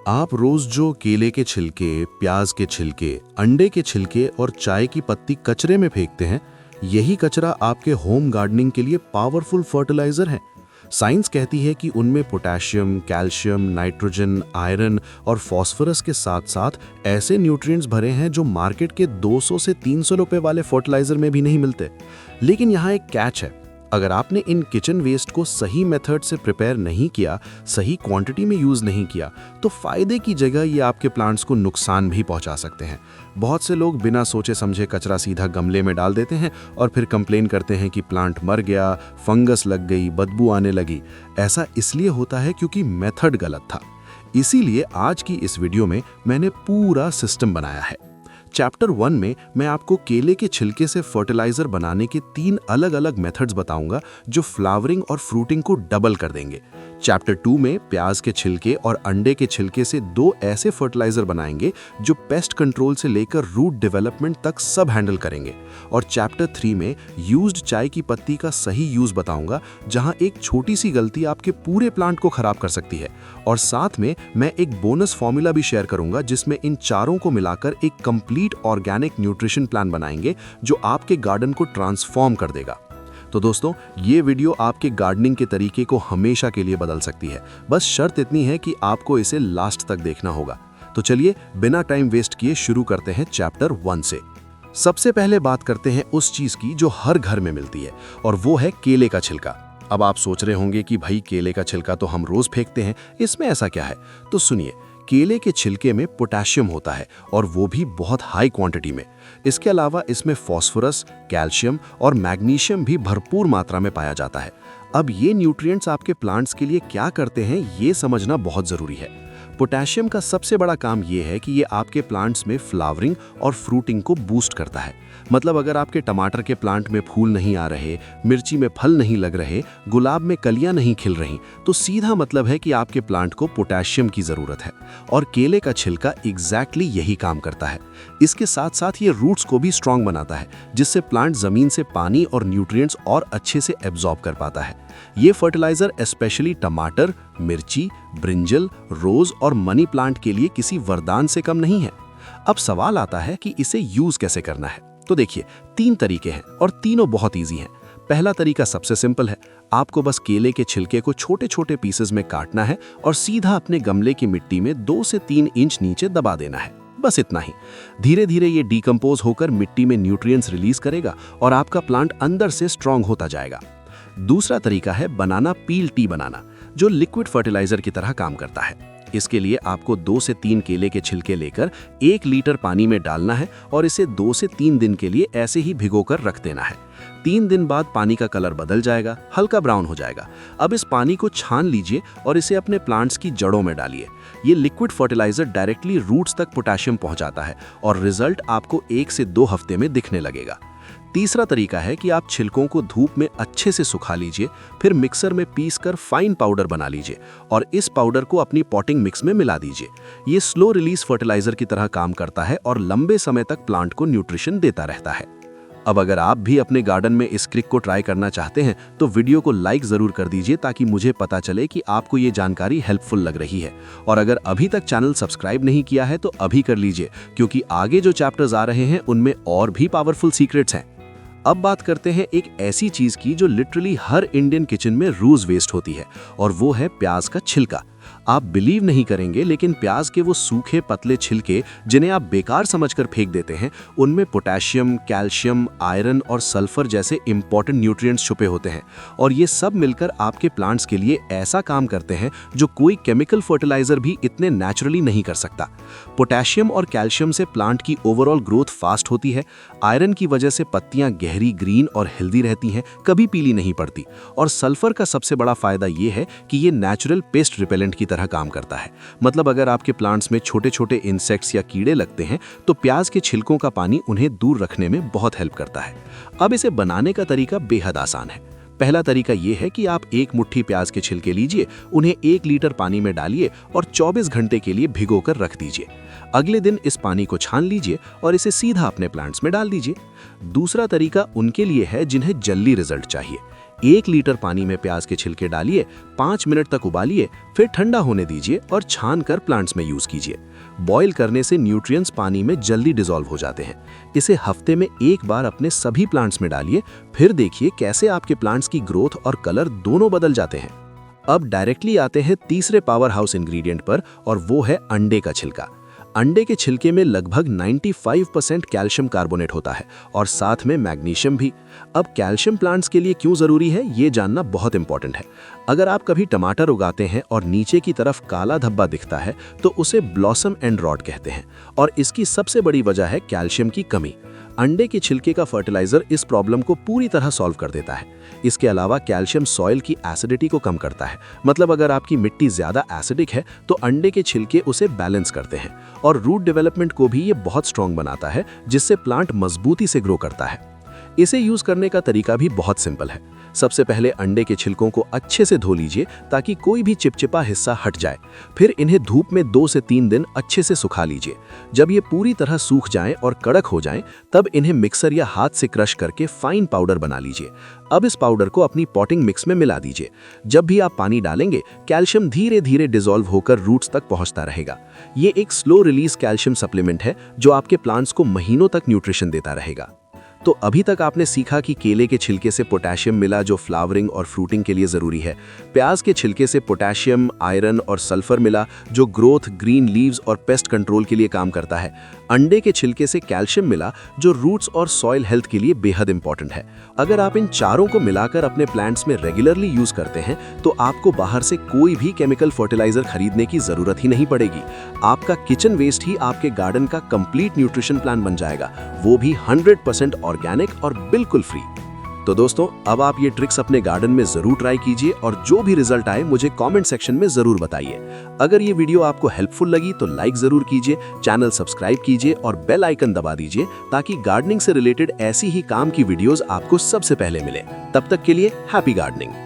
आप रोज जो केले के छिलके, प्याज के छिलके, अंडे के छिलके और चाय की पत्ती कचरे में फेंकते हैं, यही कचरा आपके होम गार्डनिंग के लिए पावरफुल फर्टिलाइजर है। साइंस कहती है कि उनमें पोटेशियम, कैल्शियम, नाइट्रोजन, आयरन और फास्फोरस के साथ साथ ऐसे न्यूट्रिएंट्स भरे हैं जो मार्केट के 200 से 300 रुपए वाले फर्टिलाइजर में भी नहीं मिलते। लेकिन यहाँ एक कैच है, अगर आपने इन किचन वेस्ट को सही मेथड से प्रिपेयर नहीं किया, सही क्वांटिटी में यूज़ नहीं किया, तो फ़ायदे की जगह ये आपके प्लांट्स को नुकसान भी पहुंचा सकते हैं। बहुत से लोग बिना सोचे समझे कचरा सीधा गमले में डाल देते हैं और फिर कंप्लेन करते हैं कि प्लांट मर गया, फंगस लग गई, बदबू आने लगी। ऐसा इसलिए होता है क्योंकि मेथड गलत था। इसीलिए आज की इस वीडियो में मैंने पूरा सिस्टम बनाया है। चैप्टर 1 में मैं आपको केले के छिलके से फर्टिलाइजर बनाने के 3 अलग अलग मेथड्स बताऊंगा जो फ्लावरिंग और फ्रूटिंग को डबल कर देंगे। चैप्टर 2 में प्याज के छिलके और अंडे के छिलके से 2 ऐसे फर्टिलाइजर बनाएंगे जो पेस्ट कंट्रोल से लेकर रूट डेवलपमेंट तक सब हैंडल करेंगे। और चैप्टर 3 में यूज्ड चाय की पत्ती का सही यूज बताऊंगा, जहां एक छोटी सी गलती आपके पूरे प्लांट को खराब कर सकती है। और साथ में मैं एक बोनस फॉर्मूला भी शेयर करूंगा जिसमें इन चारों को मिलाकर एक कंप्लीट ऑर्गेनिक न्यूट्रिशन प्लान बनाएंगे जो आपके गार्डन को ट्रांसफॉर्म कर देगा। तो दोस्तों, ये वीडियो आपके गार्डनिंग के तरीके को हमेशा के लिए बदल सकती है। बस शर्त इतनी है कि आपको इसे लास्ट तक देखना होगा। तो चलिए बिना टाइम वेस्ट किए शुरू करते हैं चैप्टर 1 से। सबसे पहले बात करते हैं उस चीज की जो हर घर में मिलती है, और वो है केले का छिलका। अब आप सोच रहे होंगे कि भाई केले का छिलका तो हम रोज फेंकते हैं, इसमें ऐसा क्या है? तो सुनिए, केले के छिलके में पोटेशियम होता है और वो भी बहुत हाई क्वांटिटी में। इसके अलावा इसमें फास्फोरस, कैल्शियम और मैग्नीशियम भी भरपूर मात्रा में पाया जाता है। अब ये न्यूट्रिएंट्स आपके प्लांट्स के लिए क्या करते हैं, ये समझना बहुत ज़रूरी है। पोटेशियम का सबसे बड़ा काम ये है कि ये आपके प्लांट्स में फ्लावरिंग और फ्रूटिंग को बूस्ट करता है। मतलब अगर आपके टमाटर के प्लांट में फूल नहीं आ रहे, मिर्ची में फल नहीं लग रहे, गुलाब में कलियां नहीं खिल रही, तो सीधा मतलब है कि आपके प्लांट को पोटेशियम की ज़रूरत है। और केले का छिलका एग्जैक्टली यही काम करता है। इसके साथ साथ ये रूट्स को भी स्ट्रांग बनाता है, जिससे प्लांट ज़मीन से पानी और न्यूट्रिएंट्स और अच्छे से एब्जॉर्ब कर पाता है। ये फर्टिलाइजर स्पेशली टमाटर, मिर्ची, ब्रिंजल, रोज और मनी प्लांट के लिए किसी वरदान से कम नहीं है। अब सवाल आता है कि इसे यूज कैसे करना है। तो देखिए, 3 तरीके हैं और तीनों बहुत इजी हैं। पहला तरीका सबसे सिंपल है। आपको बस केले के छिलके को छोटे छोटे पीसेस में काटना है और सीधा अपने गमले की मिट्टी में 2 से 3 इंच नीचे दबा देना है। बस इतना ही। धीरे धीरे ये डिकम्पोज होकर मिट्टी में न्यूट्रिएंट्स रिलीज करेगा और आपका प्लांट अंदर से स्ट्रांग होता जाएगा। दूसरा तरीका है बनाना पील टी बनाना, जो लिक्विड फर्टिलाइजर की तरह काम करता है। इसके लिए आपको 2 से 3 केले के छिलके लेकर 1 लीटर पानी में डालना है और इसे 2 से 3 दिन के लिए ऐसे ही भिगोकर रख देना है। 3 दिन बाद पानी का कलर बदल जाएगा, हल्का ब्राउन हो जाएगा। अब इस पानी को छान लीजिए और इसे अपने प्लांट्स की जड़ों में डालिए। ये लिक्विड फर्टिलाइजर डायरेक्टली रूट्स तक पोटेशियम पहुंचाता है और रिजल्ट आपको 1 से 2 हफ्ते में दिखने लगेगा। तीसरा तरीका है कि आप छिलकों को धूप में अच्छे से सुखा लीजिए, फिर मिक्सर में पीसकर फाइन पाउडर बना लीजिए और इस पाउडर को अपनी पॉटिंग मिक्स में मिला दीजिए। ये स्लो रिलीज फर्टिलाइजर की तरह काम करता है और लंबे समय तक प्लांट को न्यूट्रिशन देता रहता है। अब अगर आप भी अपने गार्डन में इस ट्रिक को ट्राई करना चाहते हैं तो वीडियो को लाइक ज़रूर कर दीजिए, ताकि मुझे पता चले कि आपको ये जानकारी हेल्पफुल लग रही है। और अगर अभी तक चैनल सब्सक्राइब नहीं किया है तो अभी कर लीजिए, क्योंकि आगे जो चैप्टर्स आ रहे हैं उनमें और भी पावरफुल सीक्रेट्स हैं। अब बात करते हैं एक ऐसी चीज की जो लिटरली हर इंडियन किचन में रोज वेस्ट होती है, और वो है प्याज का छिलका। आप बिलीव नहीं करेंगे, लेकिन प्याज के वो सूखे पतले छिलके जिन्हें आप बेकार समझकर फेंक देते हैं, उनमें पोटेशियम, कैल्शियम, आयरन और सल्फर जैसे इंपॉर्टेंट न्यूट्रिएंट्स छुपे होते हैं। और ये सब मिलकर आपके प्लांट्स के लिए ऐसा काम करते हैं जो कोई केमिकल फर्टिलाइजर भी इतने नेचुरली नहीं कर सकता। पोटेशियम और कैल्शियम से प्लांट की ओवरऑल ग्रोथ फास्ट होती है। आयरन की वजह से पत्तियां गहरी ग्रीन और हेल्दी रहती हैं, कभी पीली नहीं पड़ती। और सल्फर का सबसे बड़ा फायदा ये है कि ये नेचुरल पेस्ट रिपेलेंट की तरह काम करता है। मतलब अगर आपके प्लांट्स में छोटे छोटे इंसेक्ट्स या कीड़े लगते हैं तो प्याज के छिलकों का पानी उन्हें दूर रखने में बहुत हेल्प करता है। अब इसे बनाने का तरीका बेहद आसान है। पहला तरीका यह है कि आप 1 मुट्ठी प्याज के छिलके लीजिए, उन्हें 1 लीटर पानी में डालिए और 24 घंटे के लिए भिगोकर रख दीजिए। अगले दिन इस पानी को छान लीजिए और इसे सीधा अपने प्लांट्स में डाल दीजिए। दूसरा तरीका उनके लिए है जिन्हें जल्दी रिजल्ट चाहिए। 1 लीटर पानी में प्याज के छिलके डालिए, 5 मिनट तक उबालिए, फिर ठंडा होने दीजिए और छान कर प्लांट्स में यूज कीजिए। बॉईल करने से न्यूट्रिएंट्स पानी में जल्दी डिसॉल्व हो जाते हैं। इसे हफ्ते में एक बार अपने सभी प्लांट्स में डालिए, फिर देखिए कैसे आपके प्लांट्स की ग्रोथ और कलर दोनों बदल जाते हैं। अब डायरेक्टली आते हैं तीसरे पावर हाउस इंग्रेडिएंट पर, और वो है अंडे का छिलका। अंडे के छिलके में लगभग 95% कैल्शियम कार्बोनेट होता है और साथ में मैग्नीशियम भी। अब कैल्शियम प्लांट्स के लिए क्यों ज़रूरी है, ये जानना बहुत इंपॉर्टेंट है। अगर आप कभी टमाटर उगाते हैं और नीचे की तरफ काला धब्बा दिखता है तो उसे ब्लॉसम एंड रॉट कहते हैं, और इसकी सबसे बड़ी वजह है कैल्शियम की कमी। अंडे के छिलके का फर्टिलाइजर इस प्रॉब्लम को पूरी तरह सॉल्व कर देता है। इसके अलावा कैल्शियम सॉइल की एसिडिटी को कम करता है, मतलब अगर आपकी मिट्टी ज़्यादा एसिडिक है तो अंडे के छिलके उसे बैलेंस करते हैं, और रूट डेवलपमेंट को भी ये बहुत स्ट्रॉन्ग बनाता है, जिससे प्लांट मजबूती से ग्रो करता है। इसे यूज करने का तरीका भी बहुत सिंपल है। सबसे पहले अंडे के छिलकों को अच्छे से धो लीजिए ताकि कोई भी चिपचिपा हिस्सा हट जाए। फिर इन्हें धूप में 2 से 3 दिन अच्छे से सुखा लीजिए। जब ये पूरी तरह सूख जाएं और कड़क हो जाएं, तब इन्हें मिक्सर या हाथ से क्रश करके फाइन पाउडर बना लीजिए। अब इस पाउडर को अपनी पॉटिंग मिक्स में मिला दीजिए। जब भी आप पानी डालेंगे, कैल्शियम धीरे धीरे डिसॉल्व होकर रूट्स तक पहुंचता रहेगा। ये एक स्लो रिलीज कैल्शियम सप्लीमेंट है जो आपके प्लांट्स को महीनों तक न्यूट्रिशन देता रहेगा। तो अभी तक आपने सीखा कि केले के छिलके से पोटेशियम मिला जो फ्लावरिंग और फ्रूटिंग के लिए ज़रूरी है। प्याज के छिलके से पोटेशियम, आयरन और सल्फर मिला जो ग्रोथ, ग्रीन लीव्स और पेस्ट कंट्रोल के लिए काम करता है। अंडे के छिलके से कैल्शियम मिला जो रूट्स और सॉइल हेल्थ के लिए बेहद इंपॉर्टेंट है। अगर आप इन चारों को मिलाकर अपने प्लांट्स में रेगुलरली यूज करते हैं तो आपको बाहर से कोई भी केमिकल फर्टिलाइजर खरीदने की ज़रूरत ही नहीं पड़ेगी। आपका किचन वेस्ट ही आपके गार्डन का कंप्लीट न्यूट्रिशन प्लान बन जाएगा, वो भी 100% ऑर्गेनिक और बिल्कुल फ्री। तो दोस्तों, अब आप ये ट्रिक्स अपने गार्डन में जरूर ट्राई कीजिए और जो भी रिजल्ट आए मुझे कमेंट सेक्शन में जरूर बताइए। अगर ये वीडियो आपको हेल्पफुल लगी तो लाइक जरूर कीजिए, चैनल सब्सक्राइब कीजिए और बेल आइकन दबा दीजिए ताकि गार्डनिंग से रिलेटेड ऐसी ही काम की वीडियोस आपको सबसे पहले मिले। तब तक के लिए हैप्पी गार्डनिंग।